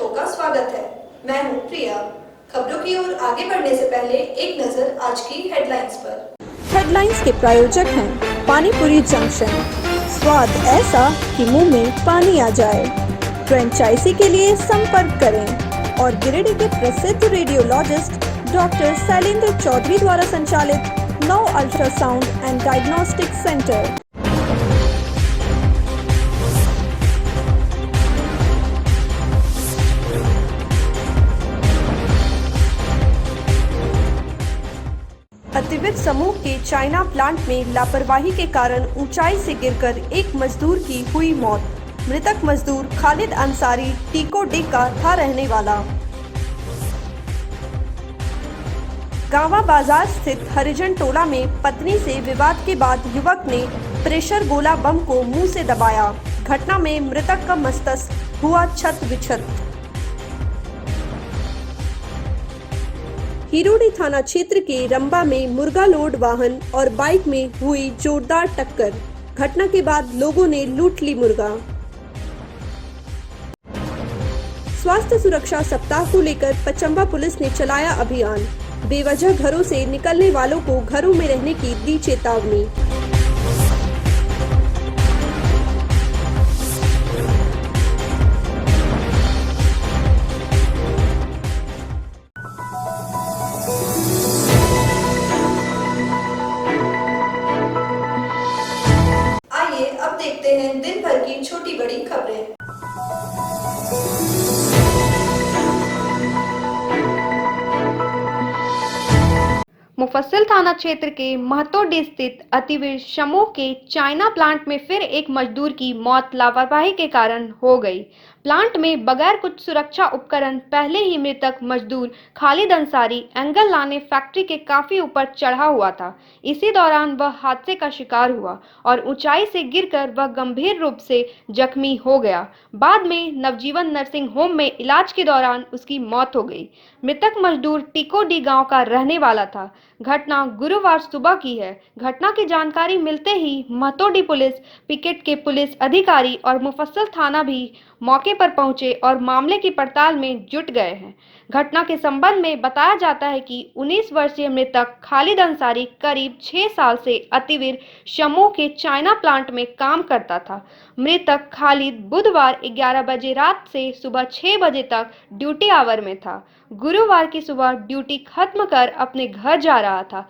दर्शकों का स्वागत है। मैं हूं प्रिया। खबरों की ओर आगे बढ़ने से पहले एक नजर आज की हेडलाइंस पर। हेडलाइंस के प्रायोजक हैं पानीपुरी जंक्शन, स्वाद ऐसा कि मुंह में पानी आ जाए। फ्रेंचाइजी के लिए संपर्क करें। और गिरिडीह के प्रसिद्ध रेडियोलॉजिस्ट डॉक्टर शैलेंद्र चौधरी द्वारा संचालित 9 अल्ट्रासाउंड एंड डायग्नोस्टिक सेंटर। अतिविद समूह के चाइना प्लांट में लापरवाही के कारण ऊंचाई से गिरकर एक मजदूर की हुई मौत। मृतक मजदूर खालिद अंसारी टीकोडीह का था रहने वाला। गांवा बाजार स्थित हरिजन टोला में पत्नी से विवाद के बाद युवक ने प्रेशर गोला बम को मुंह से दबाया। घटना में मृतक का मस्तिष्क हुआ छत विक्षत। हिरोडी थाना क्षेत्र के रंबा में मुर्गा लोड वाहन और बाइक में हुई जोरदार टक्कर। घटना के बाद लोगों ने लूट ली मुर्गा। स्वास्थ्य सुरक्षा सप्ताह को लेकर पचंबा पुलिस ने चलाया अभियान। बेवजह घरों से निकलने वालों को घरों में रहने की दी चेतावनी। अब देखते हैं दिन भर की छोटी बड़ी खबरें। मुफस्सिल थाना क्षेत्र के महतोडीह स्थित अतिवीर समूह के चाइना प्लांट में फिर एक मजदूर की मौत लापरवाही के कारण हो गई। प्लांट में बगैर कुछ सुरक्षा उपकरण पहले ही मृतक मजदूर खालिद अंसारी एंगल लाने फैक्ट्री के काफी ऊपर चढ़ा हुआ था। इसी दौरान वह हादसे का शिकार हुआ और ऊंचाई से गिरकर वह गंभीर रूप से जख्मी हो गया। बाद में नवजीवन नर्सिंग होम में इलाज के दौरान उसकी मौत हो गई। मृतक मजदूर टीकोडीह गांव का रहने वाला था। घटना गुरुवार सुबह की है। घटना की जानकारी मिलते ही महतोडीह पुलिस पिकेट के पुलिस अधिकारी और मुफस्सिल थाना भी मौके पर पहुंचे और मामले की पड़ताल में जुट गए हैं। घटना के संबंध में बताया जाता है कि 19 वर्षीय मृतक खालिद अंसारी करीब 6 साल से अतिवीर समूह के चाइना प्लांट में काम करता था। मृतक खालिद बुधवार 11 बजे रात से सुबह 6 बजे तक ड्यूटी आवर में था। गुरुवार की सुबह ड्यूटी खत्म कर अपने घर जा रहा था।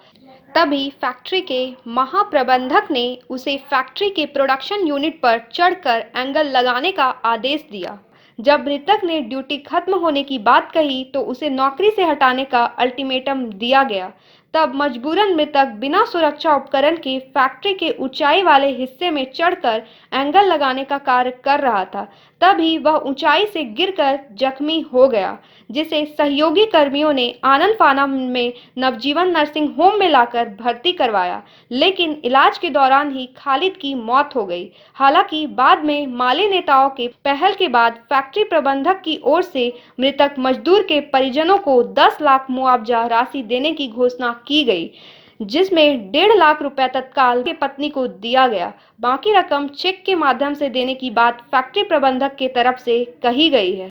तभी फैक्ट्री के महाप्रबंधक ने उसे फैक्ट्री के प्रोडक्शन यूनिट पर चढ़कर एंगल लगाने का आदेश दिया। जब मृतक ने ड्यूटी खत्म होने की बात कही तो उसे नौकरी से हटाने का अल्टीमेटम दिया गया। तब मजबूरन मृतक बिना सुरक्षा उपकरण के फैक्ट्री के ऊंचाई वाले हिस्से में चढ़कर एंगल लगाने का कार्य कर रहा था। तभी वह ऊंचाई से गिरकर जख्मी हो गया, जिसे सहयोगी कर्मियों ने आनन फानन में नवजीवन नर्सिंग होम में लाकर भर्ती करवाया, लेकिन इलाज के दौरान ही खालिद की मौत हो गई। हालांकि बाद में माली नेताओं के पहल के बाद फैक्ट्री प्रबंधक की ओर से मृतक मजदूर के परिजनों को 10 लाख मुआवजा राशि देने की घोषणा की गई, जिसमें 1.5 लाख रुपए तत्काल के पत्नी को दिया गया। बाकी रकम चेक के माध्यम से देने की बात फैक्ट्री प्रबंधक के तरफ से कही गई है।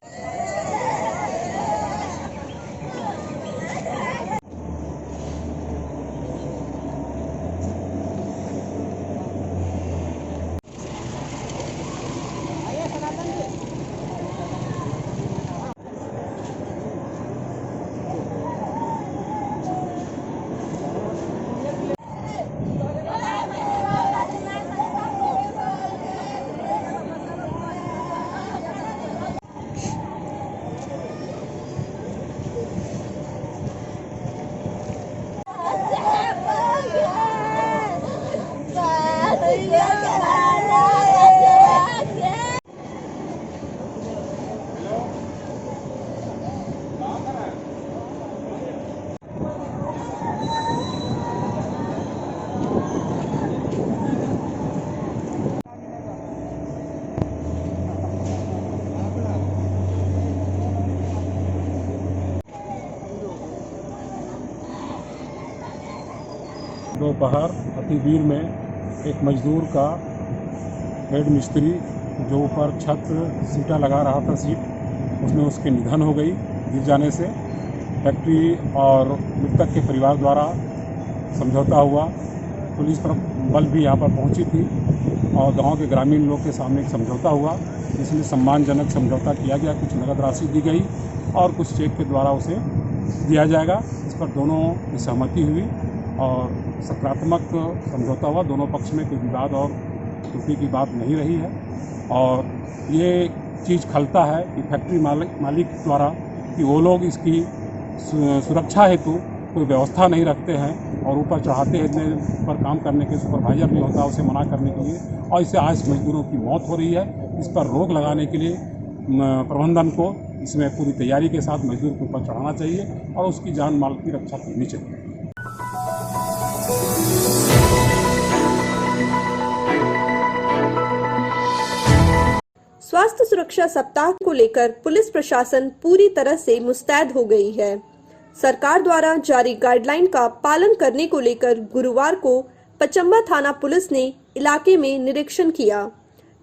दोपहर अतिवीर में एक मजदूर का हेड मिस्त्री जो ऊपर छत सीटा लगा रहा था सीट उसमें उसके निधन हो गई गिर जाने से। फैक्ट्री और मृतक के परिवार द्वारा समझौता हुआ, पुलिस पर बल भी यहाँ पर पहुँची थी और गांव के ग्रामीण लोग के सामने एक समझौता हुआ, जिसमें सम्मानजनक समझौता किया गया। कुछ नगद राशि दी गई और कुछ चेक के द्वारा उसे दिया जाएगा। इस पर दोनों की सहमति हुई और सकारात्मक समझौता हुआ। दोनों पक्ष में कोई विवाद और त्रुटि की बात नहीं रही है और ये चीज़ खलता है कि फैक्ट्री मालिक द्वारा कि वो लोग इसकी सुरक्षा हेतु कोई व्यवस्था नहीं रखते हैं और ऊपर चढ़ाते हैं। इतने पर काम करने के सुपरवाइजर नहीं होता उसे मना करने के लिए, और इससे आज मजदूरों की मौत हो रही है। इस पर रोक लगाने के लिए प्रबंधन को इसमें पूरी तैयारी के साथ मजदूर के ऊपर चढ़ाना चाहिए और उसकी जान माल की रक्षा करनी चाहिए। स्वास्थ्य सुरक्षा सप्ताह को लेकर पुलिस प्रशासन पूरी तरह से मुस्तैद हो गई है। सरकार द्वारा जारी गाइडलाइन का पालन करने को लेकर गुरुवार को पचम्बा थाना पुलिस ने इलाके में निरीक्षण किया।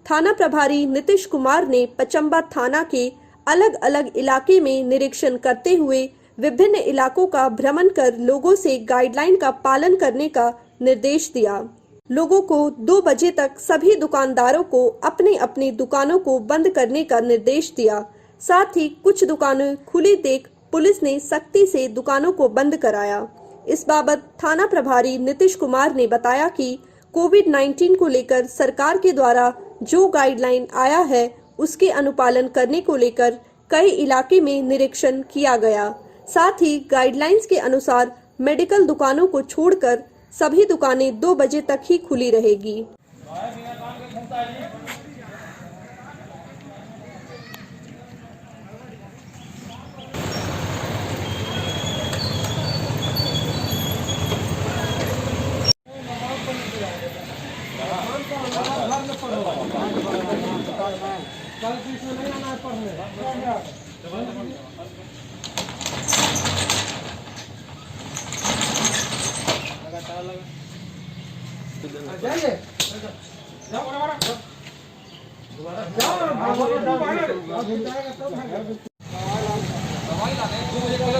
थाना प्रभारी नीतीश कुमार ने पचम्बा थाना के अलग अलग इलाके में निरीक्षण करते हुए विभिन्न इलाकों का भ्रमण कर लोगों से गाइडलाइन का पालन करने का निर्देश दिया। लोगों को 2 बजे तक सभी दुकानदारों को अपनी अपनी दुकानों को बंद करने का निर्देश दिया। साथ ही कुछ दुकानें खुली देख पुलिस ने सख्ती से दुकानों को बंद कराया। इस बाबत थाना प्रभारी नीतीश कुमार ने बताया कि कोविड-19 को लेकर सरकार के द्वारा जो गाइडलाइन आया है उसके अनुपालन करने को लेकर कई इलाके में निरीक्षण किया गया। साथ ही गाइडलाइंस के अनुसार मेडिकल दुकानों को छोड़कर सभी दुकानें 2 बजे तक ही खुली रहेगी।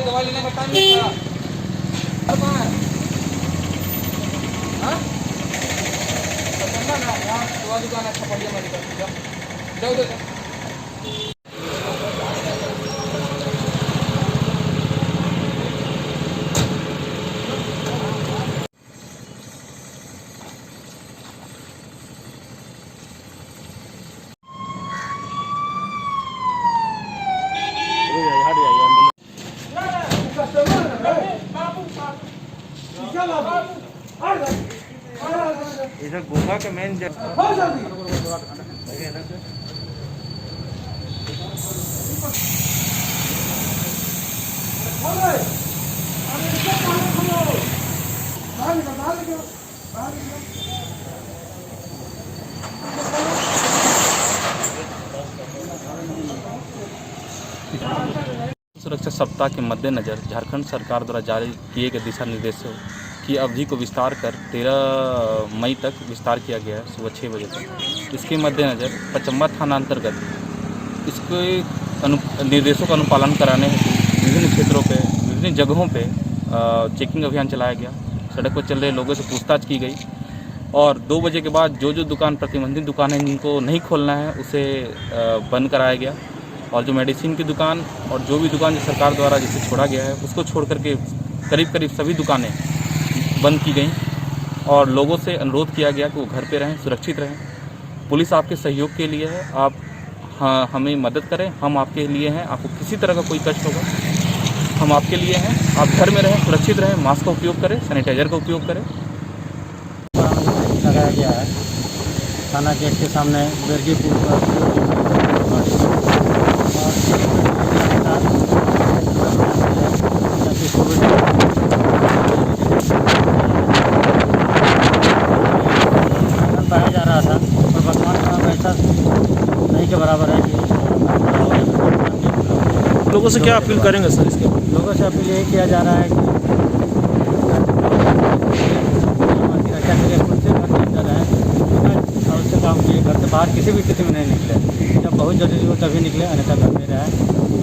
दवाई लेने का टाइम नहीं था। दुकान अच्छा बढ़िया मेडिकल जाओ। इधर गुफा के मेन सुरक्षा सप्ताह के मद्देनज़र झारखंड सरकार द्वारा जारी किए गए दिशा निर्देशों की अवधि को विस्तार कर 13 मई तक विस्तार किया गया है, सुबह 6 बजे तक। इसके मद्देनज़र पचम्बा थाना अंतर्गत इसके निर्देशों का अनुपालन कराने हेतु विभिन्न क्षेत्रों पे, विभिन्न जगहों पे चेकिंग अभियान चलाया गया। सड़क पर चल रहे लोगों से पूछताछ की गई और 2 बजे के बाद जो दुकान प्रतिबंधित दुकान है जिनको नहीं खोलना है उसे बंद कराया गया और जो मेडिसिन की दुकान और जो भी दुकान जो सरकार द्वारा जिसे छोड़ा गया है उसको छोड़ करके करीब सभी दुकानें बंद की गई और लोगों से अनुरोध किया गया कि वो घर पे रहें, सुरक्षित रहें। पुलिस आपके सहयोग के लिए है, आप हमें मदद करें, हम आपके लिए हैं। आपको किसी तरह का कोई कष्ट होगा हम आपके लिए हैं। आप घर में रहें, सुरक्षित रहें, मास्क का उपयोग करें, सैनिटाइजर का उपयोग करें। लगाया गया है थाना गेट के सामने बेरगीपुर पाया जा रहा था और वर्तमान समय में ऐसा नहीं के बराबर है कि लोगों से क्या अपील करेंगे सर? इसके लोगों से अपील यही किया जा रहा है कि आवश्यक काम किए, घर से बाहर किसी भी स्थिति में नहीं निकले। जब बहुत जरूरी हो तभी निकले, अन्यथा घर में रहे।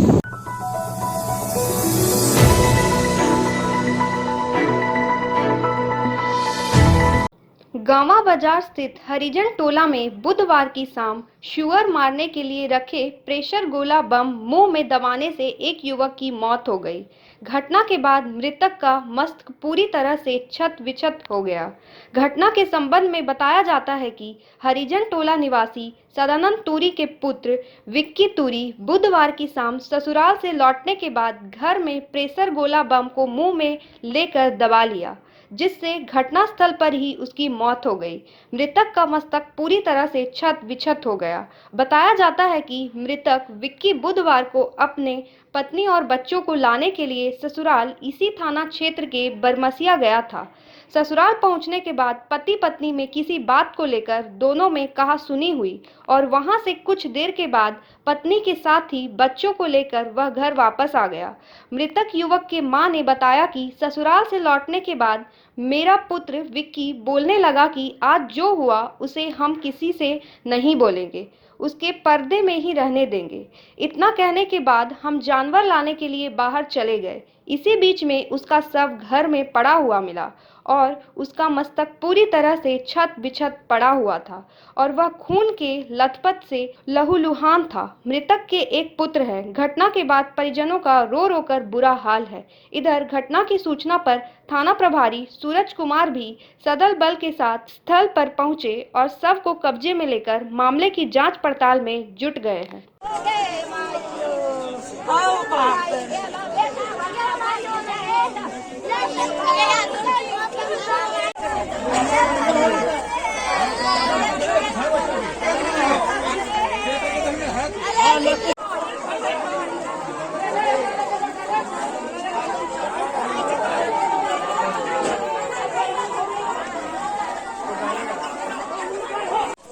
गांवा बाजार स्थित हरिजन टोला में बुधवार की शाम शुअर मारने के लिए रखे प्रेशर गोला बम मुंह में दबाने से एक युवक की मौत हो गई। घटना के बाद मृतक का मस्तक पूरी तरह से क्षत विक्षत हो गया। घटना के संबंध में बताया जाता है कि हरिजन टोला निवासी सदानंद तूरी के पुत्र विक्की तूरी बुधवार की शाम ससुराल से लौटने के बाद घर में प्रेशर गोला बम को मुंह में लेकर दबा लिया, जिससे घटनास्थल पर ही उसकी मौत हो गई। मृतक का मस्तक पूरी तरह से क्षत विक्षत हो गया। बताया जाता है कि मृतक विक्की बुधवार को अपने पत्नी और बच्चों को लाने के लिए ससुराल इसी थाना क्षेत्र के बरमसिया गया था। ससुराल पहुंचने के बाद पति पत्नी में किसी बात को लेकर दोनों में कहासुनी हुई और वहां से कुछ देर के बाद पत्नी के साथ ही बच्चों को लेकर वह घर वापस आ गया। मृतक युवक के मां ने बताया कि ससुराल से लौटने के बाद मेरा पुत्र विक्की बोलने लगा कि आज जो हुआ उसे हम किसी से नहीं बोलेंगे, उसके पर्दे में ही रहने देंगे। इतना कहने के बाद हम जानवर लाने के लिए बाहर चले गए। इसी बीच में उसका शव घर में पड़ा हुआ मिला और उसका मस्तक पूरी तरह से क्षत विक्षत पड़ा हुआ था और वह खून के लथपथ से लहूलुहान था। मृतक के एक पुत्र है। घटना के बाद परिजनों का रो रो कर बुरा हाल है। इधर घटना की सूचना पर थाना प्रभारी सूरज कुमार भी सदल बल के साथ स्थल पर पहुंचे और शव को कब्जे में लेकर मामले की जांच पड़ताल में जुट गए हैं।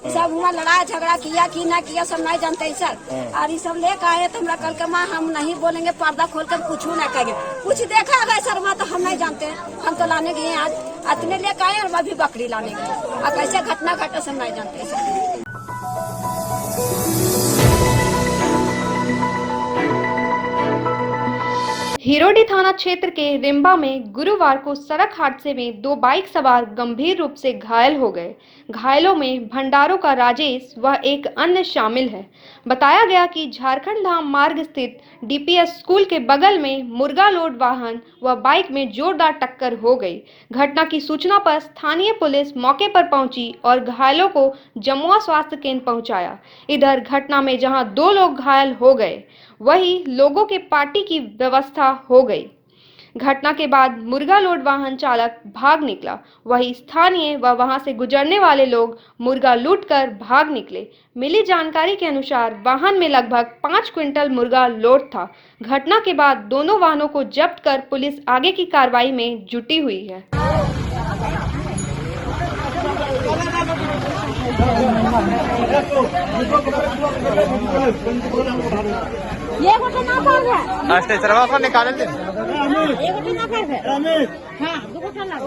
सब हुआ लड़ाई झगड़ा किया कि ना किया सब नहीं जानते सर। और ये सब लेकर आए तो हमरा कल के माँ हम नहीं बोलेंगे, पर्दा खोल कर कुछ ना कहेंगे। कुछ देखा गया सर माँ तो हम नहीं जानते। हम तो लाने गए आज इतने लेकर आए और अभी बकरी लाने गए। और कैसे घटना घटे सब नहीं जानते सर। हिरोडी थाना क्षेत्र के रिम्बा में गुरुवार को सड़क हादसे में 2 बाइक सवार गंभीर रूप से घायल हो गए। घायलों में भंडारों का राजेश व एक अन्य शामिल है। बताया गया कि झारखंड धाम मार्ग स्थित डीपीएस स्कूल के बगल में मुर्गा लोड वाहन व बाइक में जोरदार टक्कर हो गई। घटना की सूचना पर स्थानीय पुलिस मौके पर पहुंची और घायलों को जमुआ स्वास्थ्य केंद्र पहुंचाया। इधर घटना में जहां 2 लोग घायल हो गए, वही लोगों के पार्टी की व्यवस्था हो गई। घटना के बाद मुर्गा लोड वाहन चालक भाग निकला। वही स्थानीय व वहां से गुजरने वाले लोग मुर्गा लूटकर भाग निकले। मिली जानकारी के अनुसार वाहन में लगभग 5 क्विंटल मुर्गा लोड था। घटना के बाद दोनों वाहनों को जब्त कर पुलिस आगे की कार्रवाई में जुटी हुई है। ये घटना कर है स्टेशनवा को निकाल दे। ये घटना कर है। हां दो घटना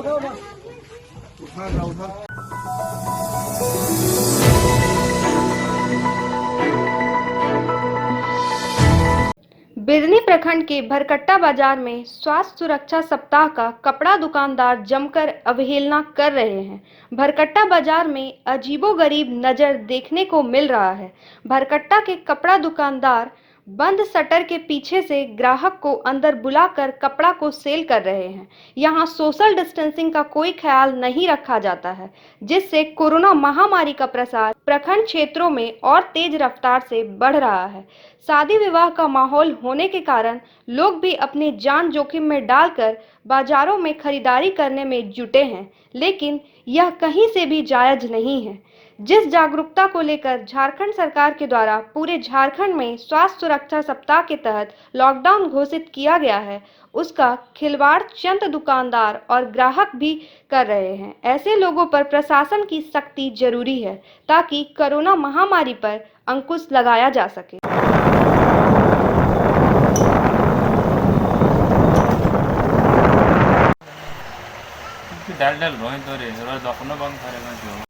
बिरनी प्रखंड के भरकट्टा बाजार में स्वास्थ्य सुरक्षा सप्ताह का कपड़ा दुकानदार जमकर अवहेलना कर रहे हैं। भरकट्टा बाजार में अजीबोगरीब नजर देखने को मिल रहा है। भरकट्टा के कपड़ा दुकानदार बंद शटर के पीछे से ग्राहक को अंदर बुलाकर कपड़ा को सेल कर रहे हैं। यहां सोशल डिस्टेंसिंग का कोई ख्याल नहीं रखा जाता है, जिससे कोरोना महामारी का प्रसार प्रखंड क्षेत्रों में और तेज रफ्तार से बढ़ रहा है। शादी विवाह का माहौल होने के कारण लोग भी अपनी जान जोखिम में डालकर बाजारों में खरीदारी करने में जुटे हैं, लेकिन यह कहीं से भी जायज नहीं है। जिस जागरूकता को लेकर झारखंड सरकार के द्वारा पूरे झारखंड में स्वास्थ्य सुरक्षा सप्ताह के तहत लॉकडाउन घोषित किया गया है, उसका खिलवाड़ चंद दुकानदार और ग्राहक भी कर रहे हैं। ऐसे लोगों पर प्रशासन की सख्ती जरूरी है ताकि कोरोना महामारी पर अंकुश लगाया जा सके। डाल रोहित तो रे रोज अपना बंद करेगा जो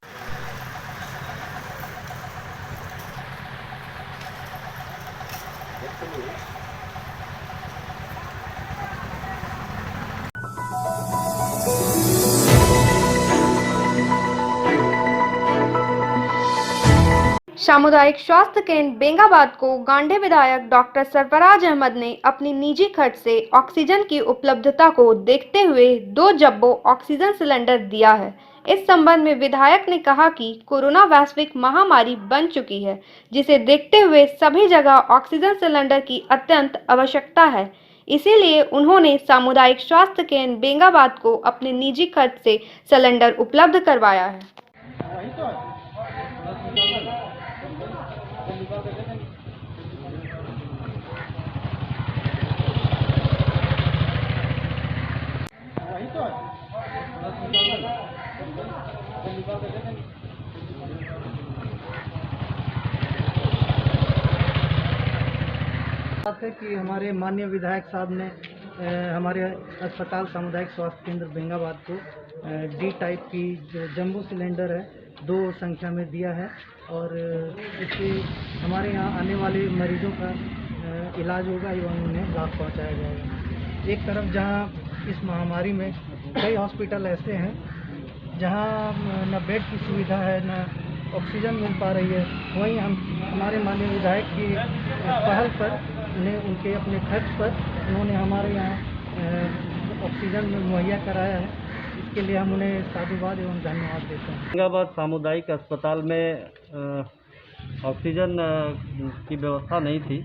सामुदायिक स्वास्थ्य केंद्र बेंगाबाद को गांडे विधायक डॉक्टर सरफराज अहमद ने अपनी निजी खर्च से ऑक्सीजन की उपलब्धता को देखते हुए 2 जब्बो ऑक्सीजन सिलेंडर दिया है। इस संबंध में विधायक ने कहा कि कोरोना वैश्विक महामारी बन चुकी है, जिसे देखते हुए सभी जगह ऑक्सीजन सिलेंडर की अत्यंत आवश्यकता है। इसीलिए उन्होंने सामुदायिक स्वास्थ्य केंद्र बेंगाबाद को अपने निजी खर्च से सिलेंडर उपलब्ध करवाया है। बात है कि हमारे माननीय विधायक साहब ने हमारे अस्पताल सामुदायिक स्वास्थ्य केंद्र बेंगाबाद को डी टाइप की जो जंबो सिलेंडर है 2 संख्या में दिया है और इससे हमारे यहाँ आने वाले मरीजों का इलाज होगा एवं उन्हें लाभ पहुँचाया जाएगा। एक तरफ जहाँ इस महामारी में कई हॉस्पिटल ऐसे हैं जहाँ न बेड की सुविधा है न ऑक्सीजन मिल पा रही है, वहीं हमारे माननीय विधायक की पहल पर उन्हें उनके अपने खर्च पर उन्होंने हमारे यहाँ ऑक्सीजन मुहैया कराया है। इसके लिए हम उन्हें साधुवाद एवं धन्यवाद देते हैं। बेंगाबाद सामुदायिक अस्पताल में ऑक्सीजन की व्यवस्था नहीं थी।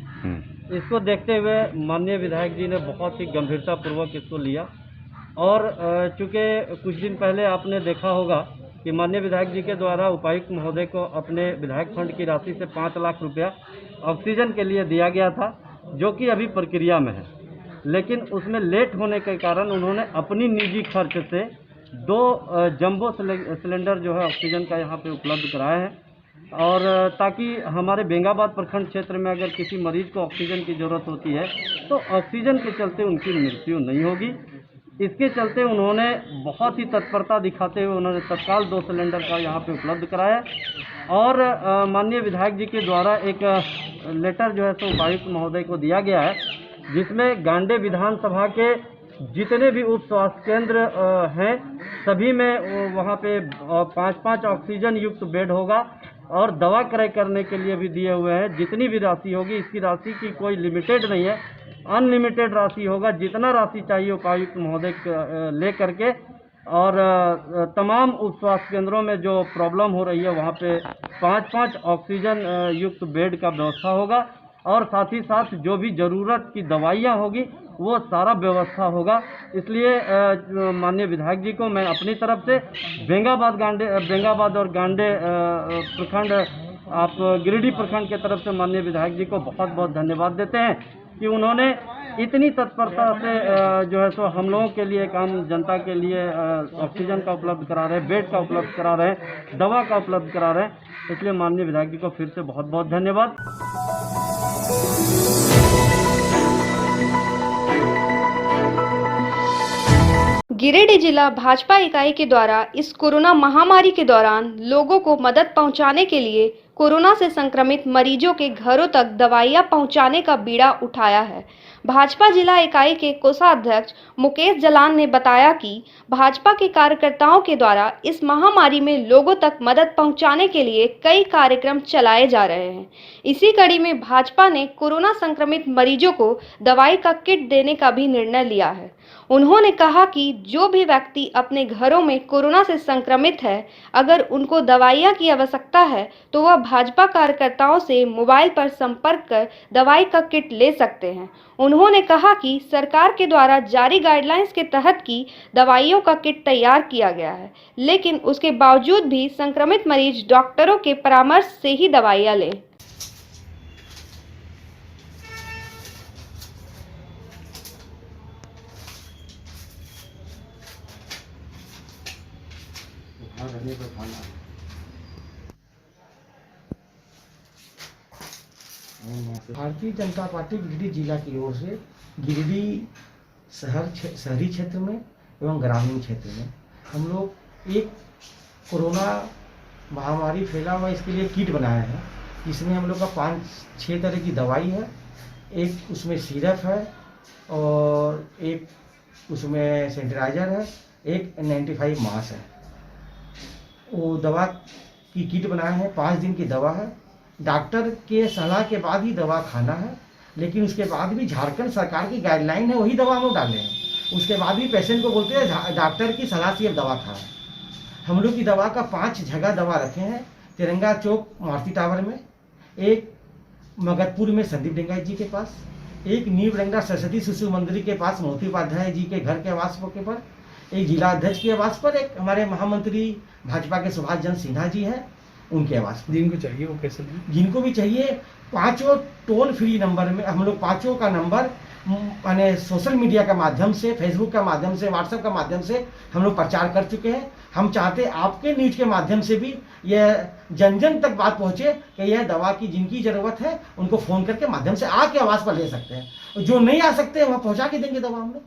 इसको देखते हुए माननीय विधायक जी ने बहुत ही गंभीरतापूर्वक इसको लिया और चूँकि कुछ दिन पहले आपने देखा होगा कि माननीय विधायक जी के द्वारा उपायुक्त महोदय को अपने विधायक फंड की राशि से 5 लाख रुपया ऑक्सीजन के लिए दिया गया था, जो कि अभी प्रक्रिया में है। लेकिन उसमें लेट होने के कारण उन्होंने अपनी निजी खर्च से 2 जंबो सिलेंडर जो है ऑक्सीजन का यहाँ पे उपलब्ध कराया है और ताकि हमारे बेंगाबाद प्रखंड क्षेत्र में अगर किसी मरीज को ऑक्सीजन की ज़रूरत होती है तो ऑक्सीजन के चलते उनकी मृत्यु नहीं होगी। इसके चलते उन्होंने बहुत ही तत्परता दिखाते हुए उन्होंने तत्काल 2 सिलेंडर का यहाँ पे उपलब्ध कराया और माननीय विधायक जी के द्वारा एक लेटर जो है तो उपायुक्त महोदय को दिया गया है, जिसमें गांडे विधानसभा के जितने भी उप स्वास्थ्य केंद्र हैं सभी में वहाँ पे 5-5 ऑक्सीजन युक्त बेड होगा और दवा क्रय करने के लिए भी दिए हुए हैं। जितनी भी राशि होगी, इसकी राशि की कोई लिमिटेड नहीं है, अनलिमिटेड राशि होगा। जितना राशि चाहिए उपायुक्त महोदय ले करके और तमाम उप स्वास्थ्य केंद्रों में जो प्रॉब्लम हो रही है वहाँ पे 5-5 ऑक्सीजन युक्त बेड का व्यवस्था होगा और साथ ही साथ जो भी ज़रूरत की दवाइयाँ होगी वो सारा व्यवस्था होगा। इसलिए माननीय विधायक जी को मैं अपनी तरफ से बेंगाबाद और गांडे प्रखंड आप गिरिडीह प्रखंड के तरफ से माननीय विधायक जी को बहुत बहुत धन्यवाद देते हैं कि उन्होंने इतनी तत्परता से जो है सो हम लोगों के लिए काम जनता के लिए ऑक्सीजन का उपलब्ध करा रहे हैं, बेड का उपलब्ध करा रहे हैं, दवा का उपलब्ध करा रहे हैं। इसलिए माननीय विधायक जी को फिर से बहुत बहुत धन्यवाद। गिरिडीह जिला भाजपा इकाई के द्वारा इस कोरोना महामारी के दौरान लोगों को मदद पहुंचाने के लिए कोरोना से संक्रमित मरीजों के घरों तक दवाइयां पहुंचाने का बीड़ा उठाया है। भाजपा जिला इकाई के कोषाध्यक्ष मुकेश जलान ने बताया कि भाजपा के कार्यकर्ताओं के द्वारा इस महामारी में लोगों तक मदद पहुंचाने के लिए कई कार्यक्रम चलाए जा रहे हैं। इसी कड़ी में भाजपा ने कोरोना संक्रमित मरीजों को दवाई का किट देने का भी निर्णय लिया है। उन्होंने कहा कि जो भी व्यक्ति अपने घरों में कोरोना से संक्रमित है, अगर उनको दवाइयां की आवश्यकता है तो वह भाजपा कार्यकर्ताओं से मोबाइल पर संपर्क कर दवाई का किट ले सकते हैं। उन्होंने कहा कि सरकार के द्वारा जारी गाइडलाइंस के तहत की दवाइयों का किट तैयार किया गया है, लेकिन उसके बावजूद भी संक्रमित मरीज डॉक्टरों के परामर्श से ही दवाइयां लें। भारतीय जनता पार्टी गिरिडीह जिला की ओर से गिरिडीह शहरी क्षेत्र में एवं ग्रामीण क्षेत्र में हम लोग एक कोरोना महामारी फैला हुआ इसके लिए किट बनाया है। इसमें हम लोग का 5-6 तरह की दवाई है, एक उसमें सिरप है और एक उसमें सैनिटाइजर है, एक 95 मास्क है। वो दवा की किट बनाए हैं, 5 दिन की दवा है डॉक्टर के सलाह के बाद ही दवा खाना है, लेकिन उसके बाद भी झारखंड सरकार की गाइडलाइन है, वही दवा हम लोग डाले हैं। उसके बाद भी पेशेंट को बोलते हैं डॉक्टर की सलाह से अब दवा खाएं। हम लोग की दवा का 5 जगह दवा रखे हैं, तिरंगा चौक मारुति टावर में, एक मगधपुर में संदीप डेंगाई जी के पास, एक न्यू रंगड़ा सरस्वती शिशु मंदिर के पास मोती उपाध्याय जी के घर के आवास के पर, एक जिला अध्यक्ष के आवास पर, एक हमारे महामंत्री भाजपा के सुभाष चंद्र सिन्हा जी हैं उनके आवास पर। जिनको चाहिए वो कैसे दें? जिनको भी चाहिए 5 टोल फ्री नंबर में हम लोग 5 का नंबर माने सोशल मीडिया का माध्यम से, फेसबुक का माध्यम से, व्हाट्सएप का माध्यम से हम लोग प्रचार कर चुके हैं। हम चाहते आपके न्यूज के माध्यम से भी यह जन जन तक बात पहुंचे कि यह दवा की जिनकी जरूरत है उनको फोन करके माध्यम से आके आवास पर ले सकते हैं, जो नहीं आ सकते वहां पहुंचा के देंगे दवा हम लोग।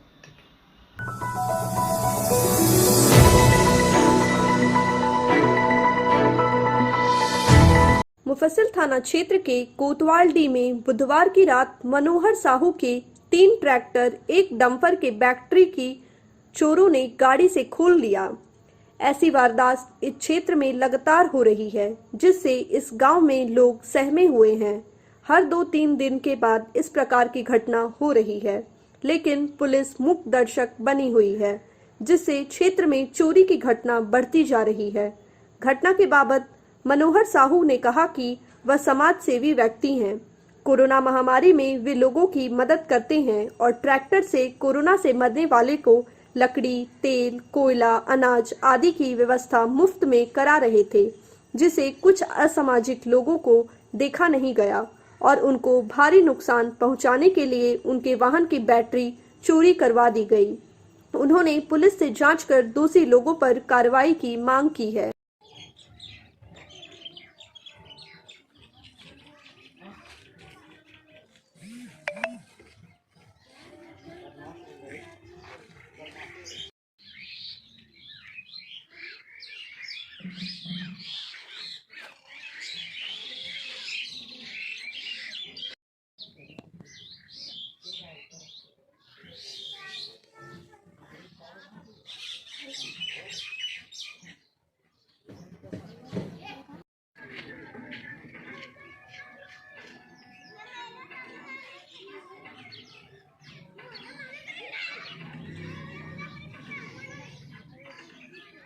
मुफस्सिल थाना क्षेत्र के कोतवाल-डी में बुधवार की रात मनोहर साहू के 3 ट्रैक्टर, एक डंपर के बैटरी की चोरों ने गाड़ी से खोल लिया। ऐसी वारदात इस क्षेत्र में लगातार हो रही है, जिससे इस गांव में लोग सहमे हुए हैं। हर 2-3 दिन के बाद इस प्रकार की घटना हो रही है, लेकिन पुलिस मूक दर्शक बनी हुई है, जिससे क्षेत्र में चोरी की घटना बढ़ती जा रही है। घटना के बाबत मनोहर साहू ने कहा कि वह समाज सेवी व्यक्ति हैं। कोरोना महामारी में वे लोगों की मदद करते हैं और ट्रैक्टर से कोरोना से मरने वाले को लकड़ी, तेल, कोयला, अनाज आदि की व्यवस्था मुफ्त में करा रहे थे, जिसे कुछ असामाजिक लोगों को देखा नहीं गया और उनको भारी नुकसान पहुंचाने के लिए उनके वाहन की बैटरी चोरी करवा दी गई। उन्होंने पुलिस से जांच कर दोषी लोगों पर कार्रवाई की मांग की है।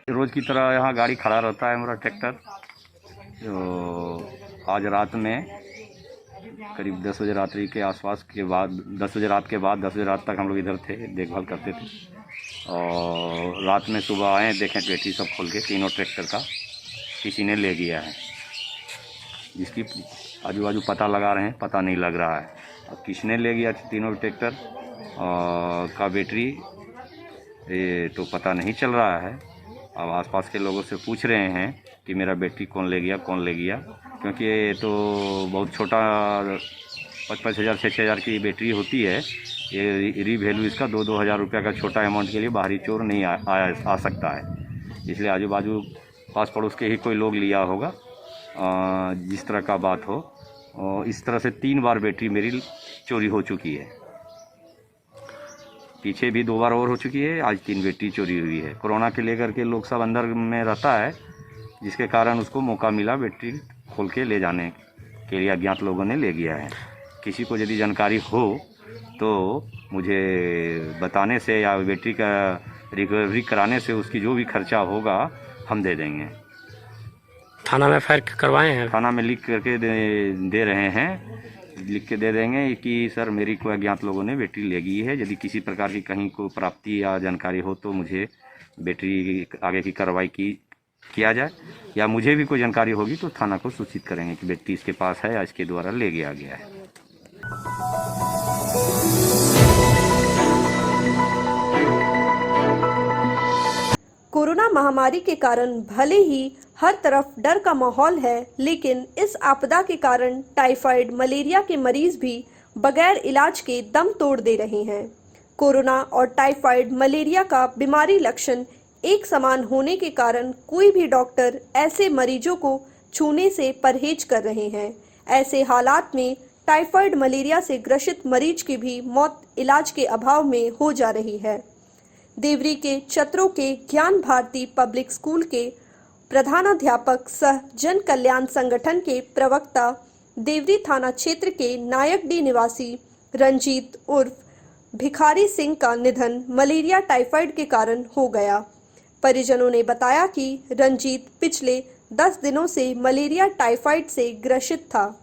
रोज़ की तरह यहाँ गाड़ी खड़ा रहता है मेरा ट्रैक्टर। तो आज रात में करीब 10 बजे रात्रि के आसपास के बाद 10 बजे रात के बाद 10 बजे रात तक हम लोग इधर थे, देखभाल करते थे। और रात में सुबह आए, देखें बैटरी सब खोल के तीनों ट्रैक्टर का किसी ने ले गया है, जिसकी आजू बाजू पता लगा रहे हैं, पता नहीं लग रहा है। अब किसने ले गया तीनों ट्रैक्टर का बैटरी ये तो पता नहीं चल रहा है। अब आसपास के लोगों से पूछ रहे हैं कि मेरा बैटरी कौन ले गया, क्योंकि ये तो बहुत छोटा 5,000 6,000 की बैटरी होती है। ये रीवैल्यू इसका 2-2 हज़ार रुपये का छोटा अमाउंट के लिए बाहरी चोर नहीं आ सकता है। इसलिए आजू बाजू पास पड़ोस के ही कोई लोग लिया होगा। जिस तरह का बात हो, इस तरह से 3 बार बैटरी मेरी चोरी हो चुकी है। पीछे भी 2 बार और हो चुकी है, आज 3 बैटरी चोरी हुई है। कोरोना के लेकर के लोग सब अंदर में रहता है, जिसके कारण उसको मौका मिला बैटरी खोल के ले जाने के लिए अज्ञात लोगों ने ले गया है। किसी को यदि जानकारी हो तो मुझे बताने से या बैटरी का रिकवरी कराने से उसकी जो भी खर्चा होगा हम दे देंगे। थाना में फायर करवाए हैं? थाना में लिख करके दे रहे हैं, लिख के दे देंगे कि सर मेरी कोई अज्ञात लोगों ने बैटरी ले गई है। यदि किसी प्रकार की कहीं को प्राप्ति या जानकारी हो तो मुझे बैटरी आगे की कार्रवाई किया जाए, या मुझे भी कोई जानकारी होगी तो थाना को सूचित करेंगे कि बैटरी इसके पास है या इसके द्वारा ले गया गया है। कोरोना महामारी के कारण भले ही हर तरफ डर का माहौल है, लेकिन इस आपदा के कारण टाइफाइड, मलेरिया के मरीज भी बगैर इलाज के दम तोड़ दे रहे हैं। कोरोना और टाइफाइड, मलेरिया का बीमारी लक्षण एक समान होने के कारण कोई भी डॉक्टर ऐसे मरीजों को छूने से परहेज कर रहे हैं। ऐसे हालात में टाइफाइड, मलेरिया से ग्रसित मरीज की भी मौत इलाज के अभाव में हो जा रही है। देवरी के चतरों के ज्ञान भारती पब्लिक स्कूल के प्रधानाध्यापक सह जन कल्याण संगठन के प्रवक्ता देवरी थाना क्षेत्र के नायकडी निवासी रंजीत उर्फ भिखारी सिंह का निधन मलेरिया टाइफाइड के कारण हो गया। परिजनों ने बताया कि रंजीत पिछले 10 दिनों से मलेरिया टाइफाइड से ग्रसित था।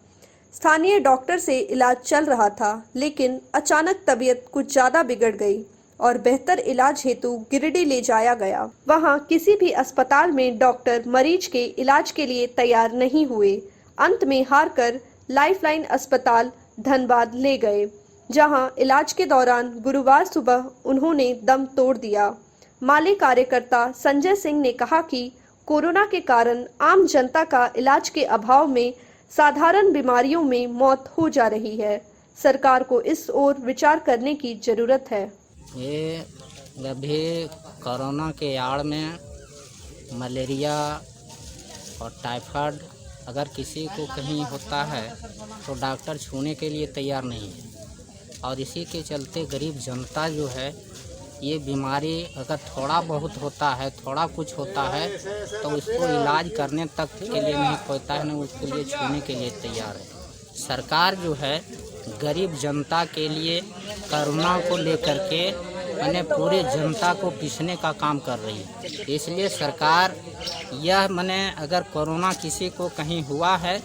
स्थानीय डॉक्टर से इलाज चल रहा था, लेकिन अचानक तबीयत कुछ ज़्यादा बिगड़ गई और बेहतर इलाज हेतु गिरिडीह ले जाया गया। वहां किसी भी अस्पताल में डॉक्टर मरीज के इलाज के लिए तैयार नहीं हुए। अंत में हार कर लाइफलाइन अस्पताल धनबाद ले गए, जहां इलाज के दौरान गुरुवार सुबह उन्होंने दम तोड़ दिया। माले कार्यकर्ता संजय सिंह ने कहा कि कोरोना के कारण आम जनता का इलाज के अभाव में साधारण बीमारियों में मौत हो जा रही है। सरकार को इस ओर विचार करने की जरूरत है। ये अभी कोरोना के आड़ में मलेरिया और टाइफाइड अगर किसी को कहीं होता है तो डॉक्टर छूने के लिए तैयार नहीं है, और इसी के चलते गरीब जनता जो है ये बीमारी अगर थोड़ा बहुत होता है, थोड़ा कुछ होता है तो उसको इलाज करने तक के लिए नहीं पहुँचता है, न उसके लिए छूने के लिए तैयार है। सरकार जो है गरीब जनता के लिए कोरोना को लेकर के मैंने पूरे जनता को पीसने का काम कर रही है। इसलिए सरकार यह मैंने अगर कोरोना किसी को कहीं हुआ है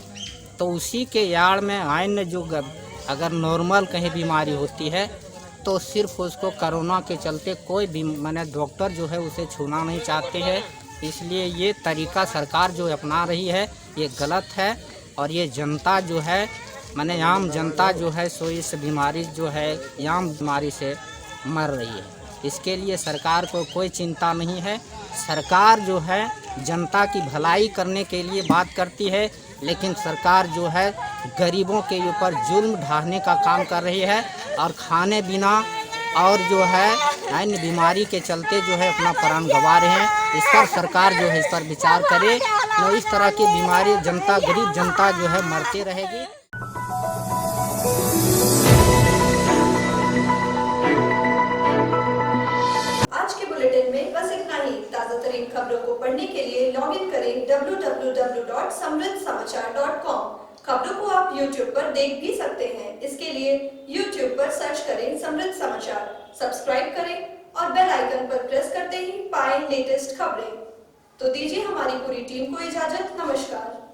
तो उसी के याड़ में आइन जो अगर नॉर्मल कहीं बीमारी होती है तो सिर्फ उसको कोरोना के चलते कोई भी मैंने डॉक्टर जो है उसे छूना नहीं चाहते हैं। इसलिए ये तरीका सरकार जो अपना रही है ये गलत है, और ये जनता जो है मैंने आम जनता जो है सो इस बीमारी जो है आम बीमारी से मर रही है। इसके लिए सरकार को कोई चिंता नहीं है। सरकार जो है जनता की भलाई करने के लिए बात करती है, लेकिन सरकार जो है गरीबों के ऊपर जुल्म ढाने का काम कर रही है, और खाने बिना और जो है अन्य बीमारी के चलते जो है अपना प्राण गंवा रहे हैं। इस पर सरकार जो है इस पर विचार करे, न इस तरह की बीमारी जनता गरीब जनता जो है मरती रहेगी। आज के बुलेटिन में बस इतना ही। ताज़ा तरीन खबरों को पढ़ने के लिए लॉग इन करें www.samriddhsamachar.com। खबरों को आप YouTube पर देख भी सकते हैं। इसके लिए YouTube पर सर्च करें समृद्ध समाचार, सब्सक्राइब करें और बेल आइकन पर प्रेस करते ही पाएं लेटेस्ट खबरें। तो दीजिए हमारी पूरी टीम को इजाजत। नमस्कार।